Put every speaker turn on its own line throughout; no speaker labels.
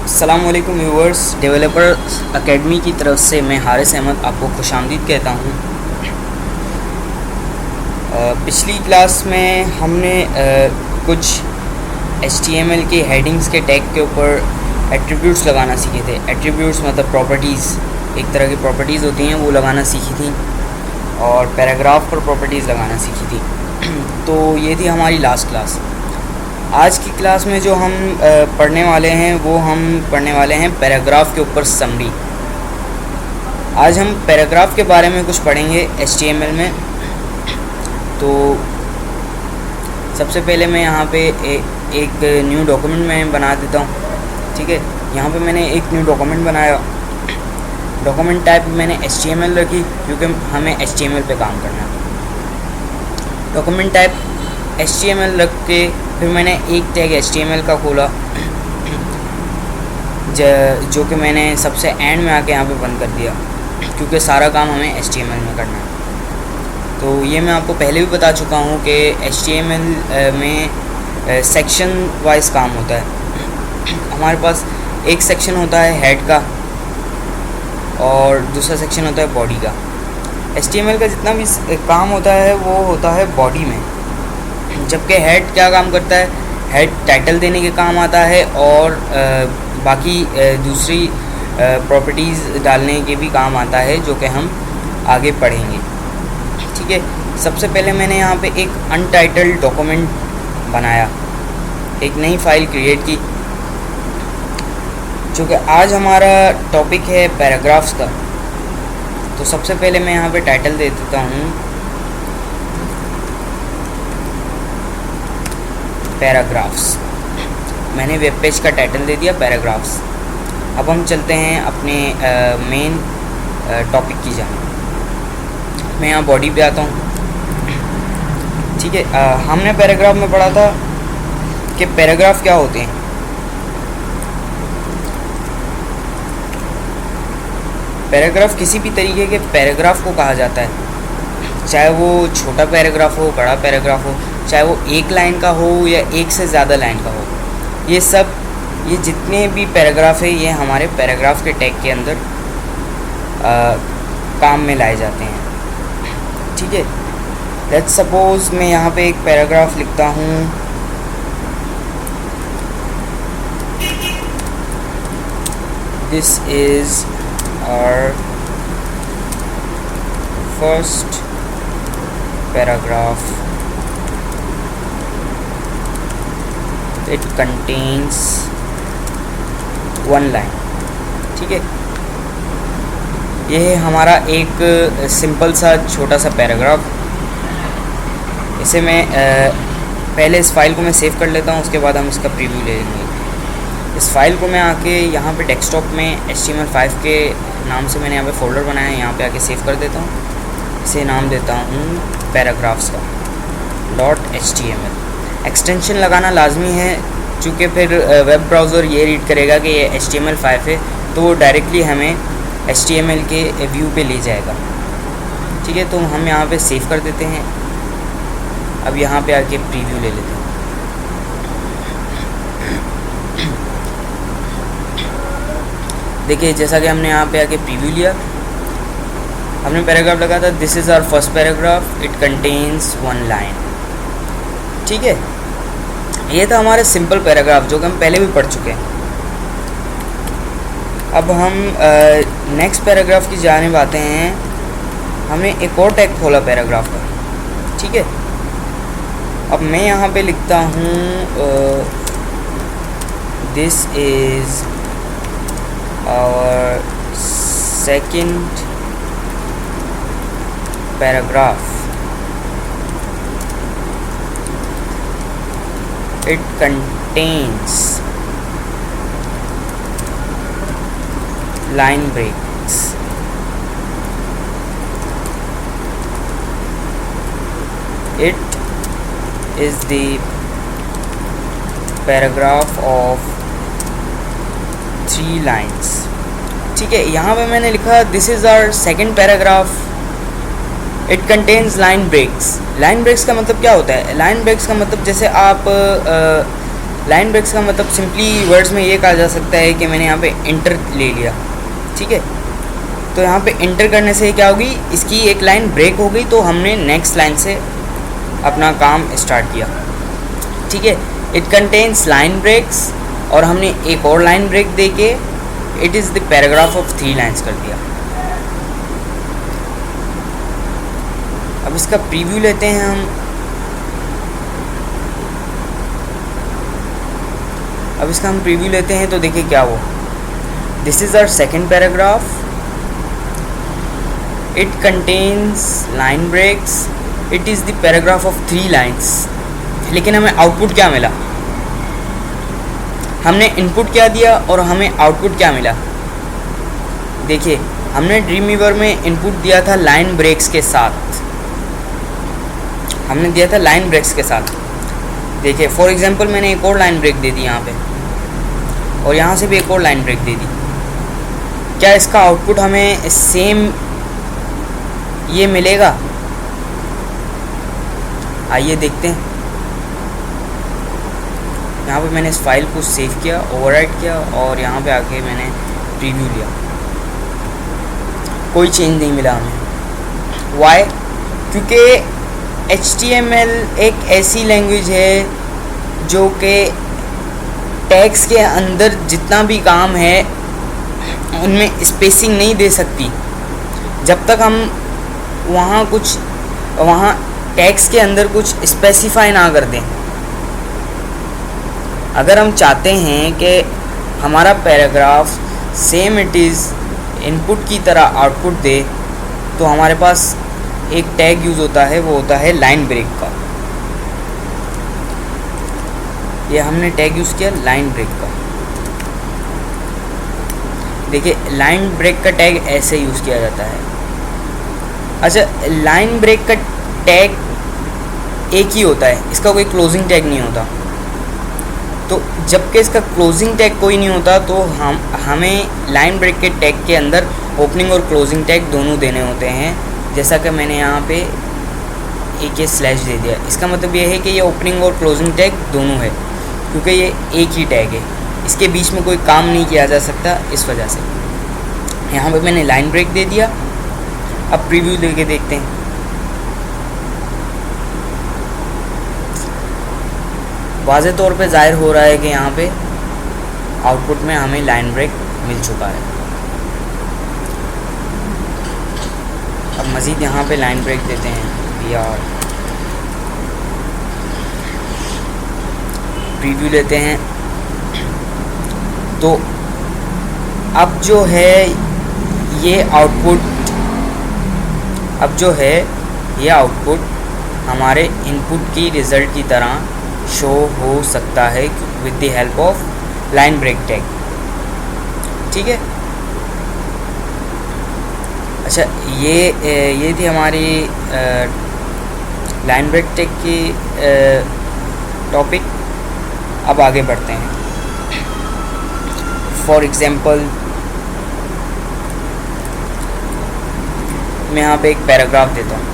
अस्सलामुअलैकुम viewers, developer academy की तरफ से मैं हारिस अहमद आपको खुशामदीद कहता हूँ। पिछली क्लास में हमने कुछ HTML के हेडिंग्स के टैग के ऊपर एट्रीब्यूट्स लगाना सीखे थे। एट्रीब्यूट्स मतलब प्रॉपर्टीज़, एक तरह की प्रॉपर्टीज़ होती हैं, वो लगाना सीखी थी और पैराग्राफ पर प्रॉपर्टीज़ लगाना सीखी थी। तो ये थी हमारी लास्ट क्लास। आज की क्लास में जो हम पढ़ने वाले हैं वो हम पढ़ने वाले हैं पैराग्राफ के ऊपर समरी। आज हम पैराग्राफ के बारे में कुछ पढ़ेंगे HTML में। तो सबसे पहले मैं यहाँ पे एक न्यू डॉक्यूमेंट मैं बना देता हूँ। ठीक है, यहाँ पे मैंने एक न्यू डॉक्यूमेंट बनाया। डॉक्यूमेंट टाइप मैंने HTML रखी क्योंकि हमें HTML पे काम करना है। डॉक्यूमेंट टाइप HTML रख के फिर मैंने एक टैग HTML का खोला जो कि मैंने सबसे एंड में आके यहाँ पे बंद कर दिया क्योंकि सारा काम हमें HTML में करना है। तो ये मैं आपको पहले भी बता चुका हूँ कि HTML में सेक्शन वाइज काम होता है। हमारे पास एक सेक्शन होता है हेड का और दूसरा सेक्शन होता है बॉडी का। HTML का जितना भी काम होता है वो होता है बॉडी में, जबकि हेड क्या काम करता है, हेड टाइटल देने के काम आता है और बाकी दूसरी प्रॉपर्टीज़ डालने के भी काम आता है, जो कि हम आगे पढ़ेंगे। ठीक है, सबसे पहले मैंने यहाँ पे एक अनटाइटल्ड डॉक्यूमेंट बनाया, एक नई फाइल क्रिएट की, चूँकि आज हमारा टॉपिक है पैराग्राफ्स का। तो सबसे पहले मैं यहाँ पे टाइटल दे देता हूँ पैराग्राफ्स। मैंने वेब पेज का टाइटल दे दिया पैराग्राफ्स। अब हम चलते हैं अपने मेन टॉपिक की जाने। मैं यहाँ बॉडी पे आता हूँ। ठीक है, हमने पैराग्राफ में पढ़ा था कि पैराग्राफ क्या होते हैं। पैराग्राफ किसी भी तरीके के पैराग्राफ को कहा जाता है, चाहे वो छोटा पैराग्राफ हो, बड़ा पैराग्राफ हो, चाहे वो एक लाइन का हो या एक से ज़्यादा लाइन का हो। ये जितने भी पैराग्राफ है ये हमारे पैराग्राफ के टैग के अंदर काम में लाए जाते हैं। ठीक है, लेट्स सपोज मैं यहाँ पे एक पैराग्राफ लिखता हूँ। This is our first paragraph. It contains one line। ठीक है, ये है हमारा एक सिंपल सा छोटा सा पैराग्राफ। इसे मैं पहले इस फाइल को मैं सेव कर लेता हूँ, उसके बाद हम इसका प्रीव्यू ले लेंगे। इस फाइल को मैं आके यहाँ पे डेस्कटॉप में HTML5 के नाम से मैंने यहाँ पे फ़ोल्डर बनाया है, यहाँ पे आके सेव कर देता हूँ। इसे नाम देता हूँ पैराग्राफ्स का .html। एक्सटेंशन लगाना लाजमी है, चूँकि फिर वेब ब्राउज़र ये रीड करेगा कि ये HTML5 है, तो वो डायरेक्टली हमें HTML के व्यू पे ले जाएगा। ठीक है, तो हम यहाँ पे सेव कर देते हैं। अब यहाँ पे आके प्रीव्यू ले लेते हैं। देखिए, जैसा कि हमने यहाँ पे आके प्रीव्यू लिया, हमने पैराग्राफ लगा था this is our first paragraph, it contains one line. ठीक है, ये था हमारे सिंपल पैराग्राफ जो कि हम पहले भी पढ़ चुके हैं। अब हम नेक्स्ट पैराग्राफ की जानिब आते हैं। हमने एक और टैग खोला पैराग्राफ का। ठीक है, अब मैं यहाँ पे लिखता हूँ this is our second paragraph. It contains line breaks। It is the paragraph of 3 lines। ठीक है, यहाँ पे मैंने लिखा this is our second paragraph, it contains line breaks. Line breaks का मतलब क्या होता है? लाइन ब्रेक्स का मतलब जैसे आप लाइन ब्रेक्स का मतलब सिंपली वर्ड्स में ये कहा जा सकता है कि मैंने यहाँ पे इंटर ले लिया, ठीक है। तो यहाँ पे इंटर करने से क्या होगी, इसकी एक लाइन ब्रेक हो गई, तो हमने नेक्स्ट लाइन से अपना काम स्टार्ट किया, ठीक है। इट कंटेन्स लाइन ब्रेक्स, और हमने एक और लाइन ब्रेक दे के it is the paragraph of 3 lines कर दिया। अब इसका प्रीव्यू लेते हैं हम। अब इसका हम प्रीव्यू लेते हैं तो देखिए क्या वो, this is our second paragraph, it contains line breaks, it is the paragraph of 3 lines. लेकिन हमें आउटपुट क्या मिला, हमने इनपुट क्या दिया और हमें आउटपुट क्या मिला। देखिए हमने ड्रीमवीवर में इनपुट दिया था लाइन ब्रेक्स के साथ, हमने दिया था लाइन ब्रेक्स के साथ। देखिए फॉर एग्जांपल मैंने एक और लाइन ब्रेक दे दी यहाँ पे, और यहाँ से भी एक और लाइन ब्रेक दे दी। क्या इसका आउटपुट हमें सेम ये मिलेगा? आइए देखते हैं। यहाँ पे मैंने इस फाइल को सेव किया, ओवरराइट किया, और यहाँ पे आके मैंने प्रीव्यू लिया, कोई चेंज नहीं मिला हमें। वाई? क्योंकि HTML एक ऐसी लैंग्वेज है जो कि टैग्स के अंदर जितना भी काम है उनमें स्पेसिंग नहीं दे सकती जब तक हम वहाँ टैग्स के अंदर कुछ स्पेसिफाई ना कर दें। अगर हम चाहते हैं कि हमारा paragraph same it is input की तरह आउटपुट दे, तो हमारे पास एक टैग यूज़ होता है, वो होता है लाइन ब्रेक का। ये हमने टैग यूज़ किया लाइन ब्रेक का। देखिए लाइन ब्रेक का टैग ऐसे यूज़ किया जाता है। अच्छा, लाइन ब्रेक का टैग एक ही होता है, इसका कोई क्लोजिंग टैग नहीं होता। तो जबकि इसका क्लोजिंग टैग कोई नहीं होता, तो हमें लाइन ब्रेक के टैग के अंदर ओपनिंग और क्लोजिंग टैग दोनों देने होते हैं। जैसा कि मैंने यहाँ पे एक ये स्लैश दे दिया, इसका मतलब ये है कि ये ओपनिंग और क्लोजिंग टैग दोनों है, क्योंकि ये एक ही टैग है, इसके बीच में कोई काम नहीं किया जा सकता। इस वजह से यहाँ पे मैंने लाइन ब्रेक दे दिया। अब प्रीव्यू लेके देखते हैं। वाज़ेह तौर पे ज़ाहिर हो रहा है कि यहाँ पे आउटपुट में हमें लाइन ब्रेक मिल चुका है। अब मज़ीद यहाँ पे लाइन ब्रेक देते हैं यार, प्रीव्यू लेते हैं। तो अब जो है ये आउटपुट, हमारे इनपुट की रिज़ल्ट की तरह शो हो सकता है with the help of line break tag, ठीक है। अच्छा, ये थी हमारी लाइन ब्रेक टैग की टॉपिक। अब आगे बढ़ते हैं। फॉर एग्ज़ाम्पल मैं यहाँ पे एक पैराग्राफ देता हूँ।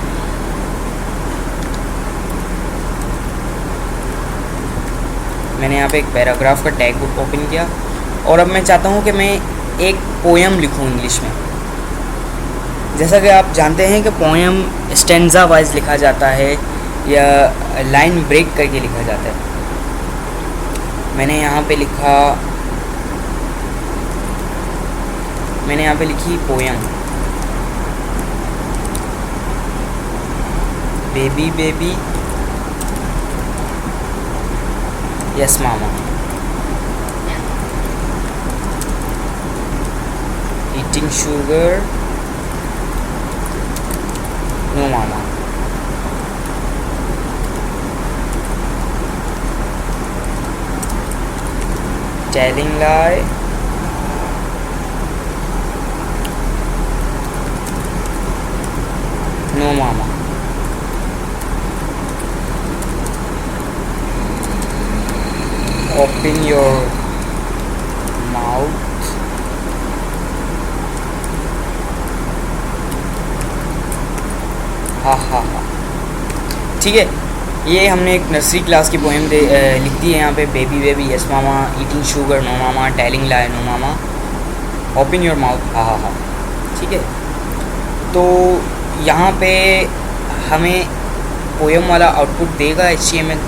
मैंने यहाँ पे एक पैराग्राफ का टैग ओपन किया, और अब मैं चाहता हूँ कि मैं एक पोएम लिखूँ इंग्लिश में। जैसा कि आप जानते हैं कि पोएम स्टैंजा वाइज लिखा जाता है या लाइन ब्रेक करके लिखा जाता है। मैंने यहाँ पे लिखी poem. Baby baby yes mama, eating sugar no mama, telling lie no mama, open your mouth हा हा हा, ठीक है। ये हमने एक नर्सरी क्लास की पोएम लिख दी है यहाँ पे। Baby baby yes mama, eating sugar no mama, telling lie no mama, open your mouth ha ha हा। ठीक है, तो यहाँ पे हमें पोएम वाला आउटपुट देगा HTML?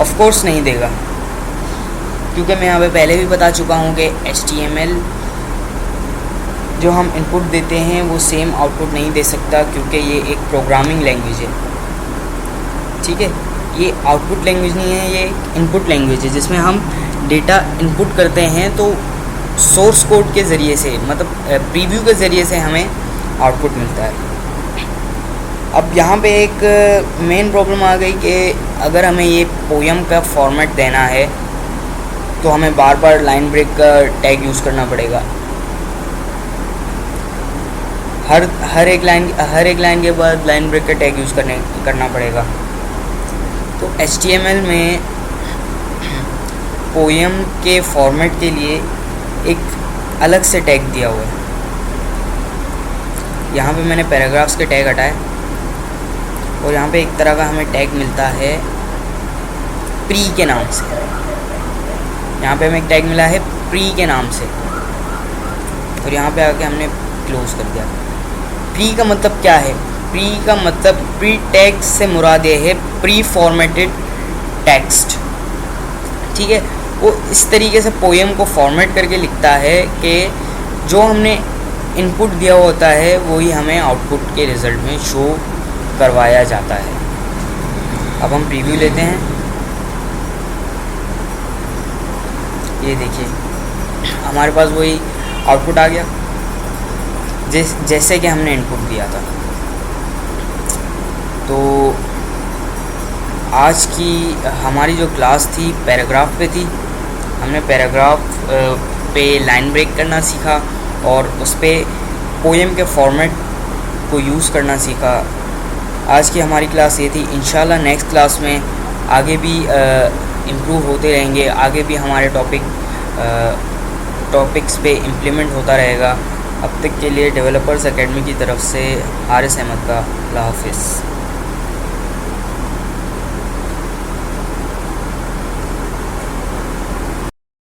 ऑफ कोर्स नहीं देगा, क्योंकि मैं यहाँ पे पहले भी बता चुका हूँ कि HTML जो हम इनपुट देते हैं वो सेम आउटपुट नहीं दे सकता, क्योंकि ये एक प्रोग्रामिंग लैंग्वेज है। ठीक है, ये आउटपुट लैंग्वेज नहीं है, ये इनपुट लैंग्वेज है जिसमें हम डेटा इनपुट करते हैं तो सोर्स कोड के ज़रिए से, मतलब प्रीव्यू के ज़रिए से हमें आउटपुट मिलता है। अब यहाँ पे एक मेन प्रॉब्लम आ गई कि अगर हमें ये पोएम का फॉर्मेट देना है तो हमें बार बार लाइन ब्रेक का टैग यूज़ करना पड़ेगा। हर एक लाइन के बाद लाइन ब्रेक का टैग यूज़ करना पड़ेगा। तो HTML में पोएम के फॉर्मेट के लिए एक अलग से टैग दिया हुआ है। यहाँ पे मैंने पैराग्राफ्स के टैग हटाए और यहाँ पे एक तरह का हमें टैग मिलता है प्री के नाम से। यहाँ पे हमें एक टैग मिला है प्री के नाम से और यहाँ पे आके हमने क्लोज कर दिया। प्री का मतलब क्या है? प्री का मतलब, प्री टैग से मुराद ये है प्री फॉर्मेटेड टेक्स्ट। ठीक है, वो इस तरीके से पोएम को फॉर्मेट करके लिखता है कि जो हमने इनपुट दिया होता है वही हमें आउटपुट के रिज़ल्ट में शो करवाया जाता है। अब हम प्रीव्यू लेते हैं, ये देखिए हमारे पास वही आउटपुट आ गया जैसे कि हमने इनपुट दिया था। तो आज की हमारी जो क्लास थी पैराग्राफ पे थी। हमने पैराग्राफ पे लाइन ब्रेक करना सीखा और उस पर पोएम के फॉर्मेट को यूज़ करना सीखा। आज की हमारी क्लास ये थी। इंशाल्लाह नेक्स्ट क्लास में आगे भी इम्प्रूव होते रहेंगे, आगे भी हमारे टॉपिक्स पे इम्प्लीमेंट होता रहेगा। अब तक के लिए डेवलपर्स एकेडमी की तरफ से हारिस अहमद का अल्लाह हाफिज़।